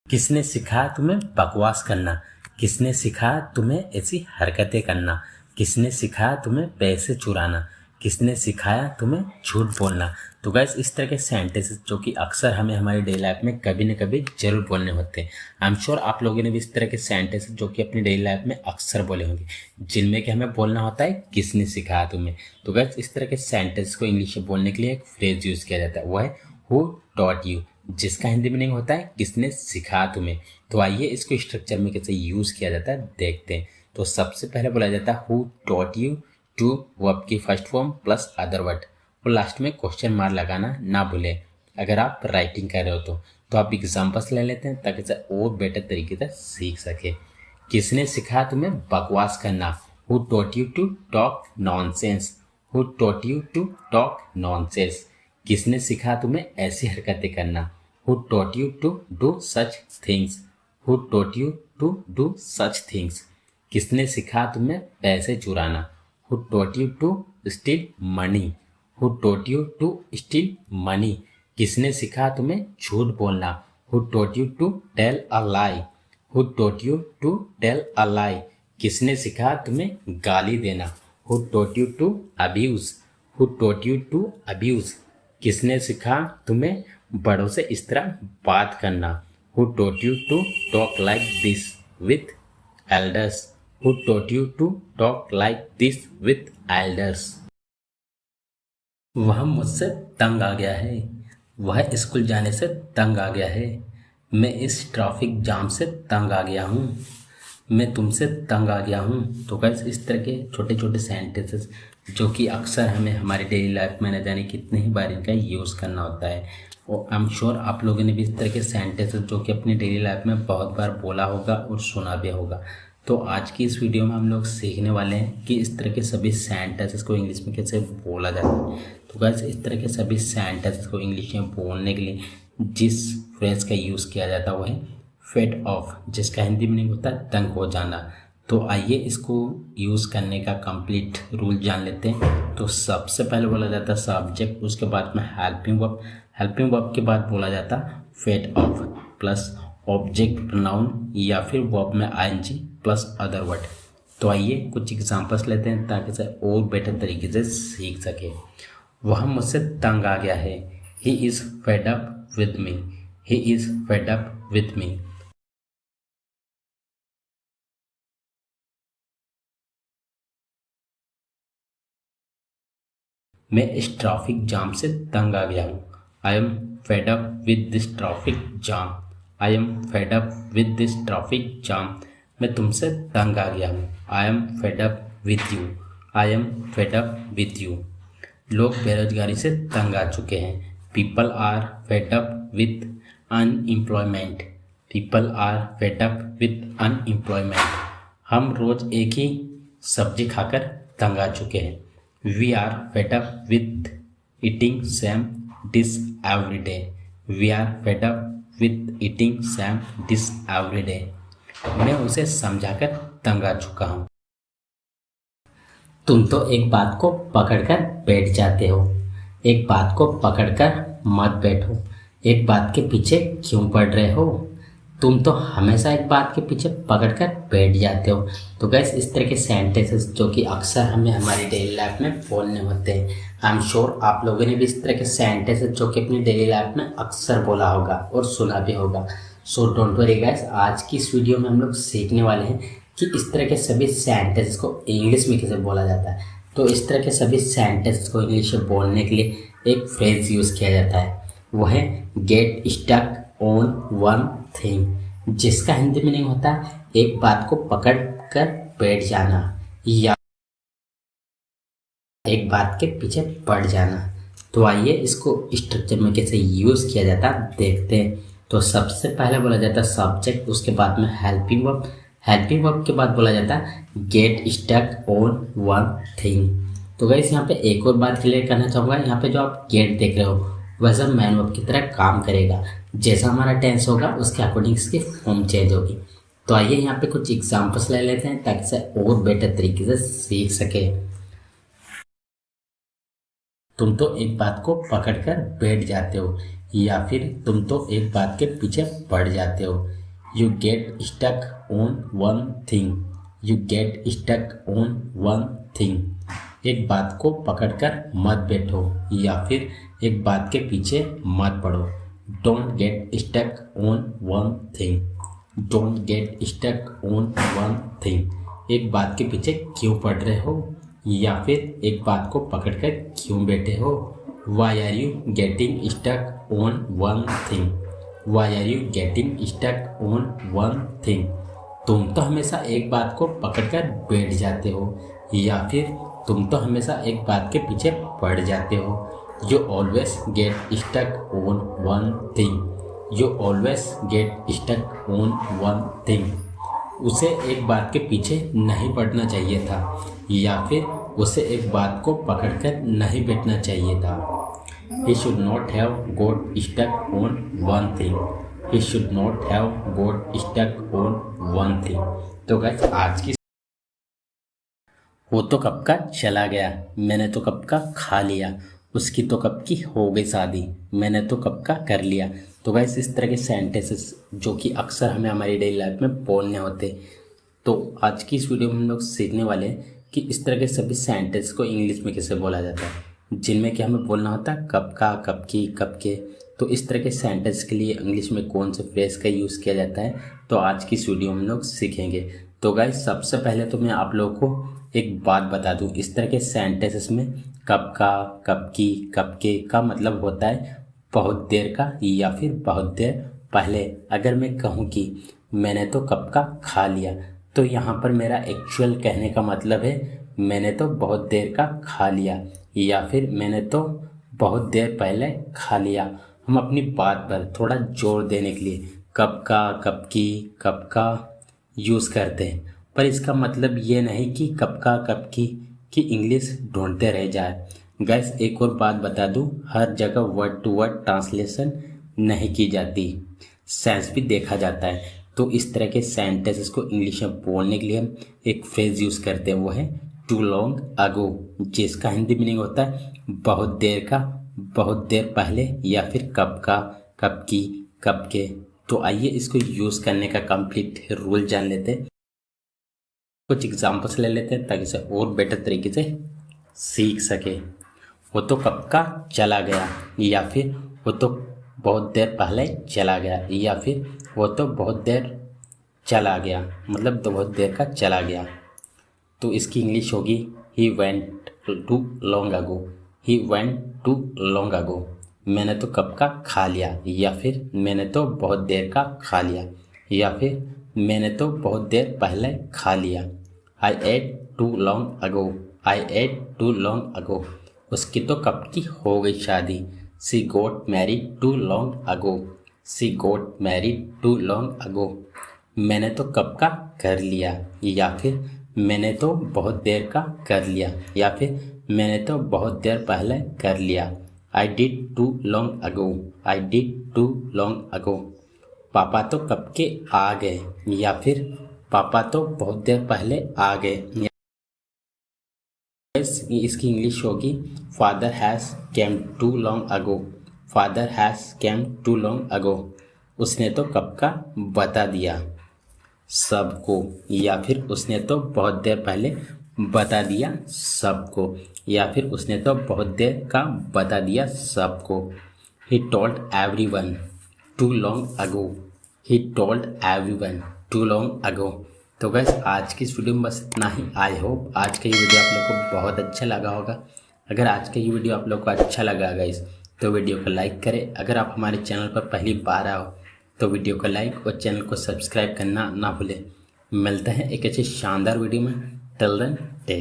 किसने सिखाया तुम्हें बकवास करना? किसने सिखाया तुम्हें ऐसी हरकतें करना? किसने सिखाया तुम्हें पैसे चुराना? किसने सिखाया तुम्हें झूठ बोलना? तो गाइस इस तरह के सेंटेंसेस जो कि अक्सर हमें हमारी डेली लाइफ में कभी न कभी जरूर बोलने होते हैं। आई एम श्योर आप लोगों ने भी इस तरह के सेंटेंसेस जो कि अपनी डेली लाइफ में अक्सर बोले होंगे, जिनमें कि हमें बोलना होता है किसने सिखाया तुम्हें। तो गाइस इस तरह के सेंटेंस को इंग्लिश में बोलने के लिए एक फ्रेज यूज किया जाता है, वो है हु टॉट यू, जिसका हिंदी मीनिंग होता है किसने सिखाया तुम्हें। तो आइए इसको स्ट्रक्चर में कैसे यूज किया जाता है देखते हैं। तो सबसे पहले बोला जाता है who taught you, to verb की first form plus other word, और लास्ट में क्वेश्चन मार्क लगाना ना भूले अगर आप राइटिंग कर रहे हो तो आप एग्जांपल्स ले लेते हैं ताकि और बेटर तरीके से सीख सके। किसने सिखाया तुम्हें बकवास करना? Who taught you to talk nonsense? Who taught you to talk nonsense? किसने सिखाया तुम्हें ऐसी हरकतें करना? Who taught you to do such things? Who taught you to do such things? किसने सिखाया तुम्हें पैसे चुराना? Who taught you to steal money? Who taught you to steal money? किसने सिखाया तुम्हें झूठ बोलना? Who taught you to tell a lie? Who taught you to tell a lie? किसने सिखाया तुम्हें गाली देना? Who taught you to abuse? Who taught you to abuse? किसने सिखा तुम्हें बड़ों से इस तरह बात करना? Who taught you to talk like this with elders? Who taught you to talk like this with elders? वह मुझसे तंग आ गया है। वह स्कूल जाने से तंग आ गया है। मैं इस ट्रैफिक जाम से तंग आ गया हूँ। मैं तुमसे तंग आ गया हूँ। तो गाइस इस तरह के छोटे छोटे सेंटेंसेस जो कि अक्सर हमें हमारी डेली लाइफ में न जाने कितने ही बार इनका यूज़ करना होता है, और आई एम श्योर आप लोगों ने भी इस तरह के सेंटेंसेस जो कि अपनी डेली लाइफ में बहुत बार बोला होगा और सुना भी होगा। तो आज की इस वीडियो में हम लोग सीखने वाले हैं कि इस तरह के सभी सेंटेंसेस को इंग्लिश में कैसे बोला जाता है। तो गाइस इस तरह के सभी सेंटेंसेस को इंग्लिश में बोलने के लिए जिस फ्रेज का यूज़ किया जाता है वो है फेड ऑफ, जिसका हिंदी मीनिंग होता है तंग हो जाना। तो आइए इसको यूज़ करने का कंप्लीट रूल जान लेते हैं। तो सबसे पहले बोला जाता है सब्जेक्ट, उसके बाद में हेल्पिंग वर्ब, हेल्पिंग वर्ब के बाद बोला जाता fed of plus object pronoun या फिर वर्ब में आईएनजी प्लस अदर वर्ड। तो आइए कुछ एग्जांपल्स लेते हैं ताकि से और बेटर तरीके से सीख सके। वह मुझसे तंग आ गया है। He is fed up with me. He is fed up with me. मैं इस ट्रैफिक जाम से तंग आ गया हूँ। I am fed up with this traffic jam. I am fed up with this traffic jam. मैं तुमसे तंग आ गया हूँ। I am fed up with you. I am fed up with you. लोग बेरोजगारी से तंग आ चुके हैं। People are fed up with unemployment. People are fed up with unemployment. हम रोज एक ही सब्जी खाकर तंग आ चुके हैं। We are fed up with eating same dish every day. We are fed up with eating same dish every day. मैं उसे समझाकर तंग आ चुका हूँ। तुम तो एक बात को पकड़कर बैठ जाते हो। एक बात को पकड़कर मत बैठो। एक बात के पीछे क्यों पड़ रहे हो? तुम तो हमेशा एक बात के पीछे पकड़कर बैठ जाते हो। तो गैस इस तरह के सेंटेंसेस जो कि अक्सर हमें हमारी डेली लाइफ में बोलने होते हैं। आई एम श्योर आप लोगों ने भी इस तरह के सेंटेंसेस जो कि अपनी डेली लाइफ में अक्सर बोला होगा और सुना भी होगा। सो डोंट वरी गैस, आज की इस वीडियो में हम लोग सीखने वाले हैं कि इस तरह के सभी सेंटेंसेस को इंग्लिश में कैसे बोला जाता है। तो इस तरह के सभी सेंटेंसेस को इंग्लिश में बोलने के लिए एक फ्रेज यूज़ किया जाता है, वो है get stuck on one thing, जिसका हिंदी मीनिंग होता है एक बात को पकड़ कर बैठ जाना या एक बात के पीछे पड़ जाना। तो आइए इसको स्ट्रक्चर में कैसे यूज़ किया जाता है देखते हैं। तो सबसे पहले बोला जाता है सब्जेक्ट, उसके बाद में हेल्पिंग वर्ब, हेल्पिंग वर्ब के बाद बोला जाता है get stuck on one thing. तो गाइस यहाँ पे एक और बात क्लियर करना चाहूँगा, यहाँ पे जो आप गेट देख रहे हो वैसा मैन वर्ब की तरह काम करेगा। जैसा हमारा टेंस होगा उसके अकॉर्डिंग इसकी फॉर्म चेंज होगी। तो आइए यहाँ पे कुछ एग्जांपल्स ले लेते हैं ताकि से और बेटर तरीके से सीख सके। तुम तो एक बात को पकड़कर बैठ जाते हो। या फिर तुम तो एक बात के पीछे पड़ जाते हो। You get stuck on one thing, you get stuck on one thing. एक बात को पकड़कर मत बैठो या फिर एक बात के पीछे मत पड़ो। Don't get stuck on one thing, don't get stuck on one thing. एक बात के पीछे क्यों पड़ रहे हो या फिर एक बात को पकड़कर क्यों बैठे हो। Why are you getting stuck on one thing? Why are you getting stuck on one thing? तुम तो हमेशा एक बात को पकड़कर बैठ जाते हो या फिर तुम तो हमेशा एक बात के पीछे पड़ जाते हो। You always get stuck on one thing. You always get stuck on one thing. उसे एक बात के पीछे नहीं पड़ना चाहिए था या फिर उसे एक बात को पकड़कर नहीं बैठना चाहिए था। He should not have got stuck on one thing. He should not have got stuck on one thing. तो गाइस आज की वो तो कब का चला गया, मैंने तो कब का खा लिया, उसकी तो कब की हो गई शादी, मैंने तो कब का कर लिया। तो गाइस इस तरह के सेंटेंसेस जो कि अक्सर हमें हमारी डेली लाइफ में बोलने होते, तो आज की इस वीडियो में हम लोग सीखने वाले हैं कि इस तरह के सभी सेंटेंस को इंग्लिश में कैसे बोला जाता है, जिनमें कि हमें बोलना होता है कब का, कब की, कब के। तो इस तरह के सेंटेंस के लिए इंग्लिश में कौन से फ्रेज का यूज़ किया जाता है, तो आज की इस वीडियो में हम लोग सीखेंगे। तो गाइस सबसे पहले तो मैं आप लोगों को एक बात बता दूं, इस तरह के सेंटेंसेस में कब का, कब की, कब के का मतलब होता है बहुत देर का या फिर बहुत देर पहले। अगर मैं कहूँ कि मैंने तो कब का खा लिया, तो यहाँ पर मेरा एक्चुअल कहने का मतलब है मैंने तो बहुत देर का खा लिया या फिर मैंने तो बहुत देर पहले खा लिया। हम अपनी बात पर थोड़ा जोर देने के लिए कब का, कब की, कब का यूज़ करते हैं, पर इसका मतलब ये नहीं कि कब का, कब की इंग्लिश ढूंढते रह जाए। गाइस एक और बात बता दूं, हर जगह वर्ड टू वर्ड ट्रांसलेशन नहीं की जाती, सेंस भी देखा जाता है। तो इस तरह के सेंटेंसेस को इंग्लिश में बोलने के लिए हम एक फ्रेज यूज़ करते हैं, वो है टू लॉन्ग अगो, जिसका हिंदी मीनिंग होता है बहुत देर का, बहुत देर पहले या फिर कब का, कब की, कब के। तो आइए इसको यूज़ करने का कंप्लीट रूल जान लेते हैं, कुछ एग्जांपल्स ले लेते हैं ताकि इसे और बेटर तरीके से सीख सके। वो तो कब का चला गया या फिर वो तो बहुत देर पहले चला गया या फिर वो तो बहुत देर चला गया, मतलब तो बहुत देर का चला गया। तो इसकी इंग्लिश होगी he went too long ago, he went too long ago. मैंने तो कब का खा लिया या फिर मैंने तो बहुत देर का खा लिया या फिर मैंने तो बहुत देर पहले खा लिया। I ate too long ago, I ate too long ago. उसकी तो कब की हो गई शादी। She got married too long ago, she got married too long ago. मैंने तो कब का कर लिया या फिर मैंने तो बहुत देर का कर लिया या फिर मैंने तो बहुत देर पहले कर लिया। I did too long ago, I did too long ago. पापा तो कब के आ गए या फिर पापा तो बहुत देर पहले आ गए। इसकी इंग्लिश होगी father has came too long ago, father has came too long ago. उसने तो कब का बता दिया सबको या फिर उसने तो बहुत देर पहले बता दिया सबको या फिर उसने तो बहुत देर का बता दिया सबको। He told everyone too long ago, he told everyone too long ago. तो गाइस आज की इस वीडियो में बस इतना ही। आई होप आज का ये वीडियो आप लोग को बहुत अच्छा लगा होगा। अगर आज का ये वीडियो आप लोग को अच्छा लगा गाइस तो वीडियो को लाइक करें। अगर आप हमारे चैनल पर पहली बार आए हो तो वीडियो को लाइक और चैनल को सब्सक्राइब करना ना भूलें। मिलते हैं एक अच्छे शानदार वीडियो में। Till then take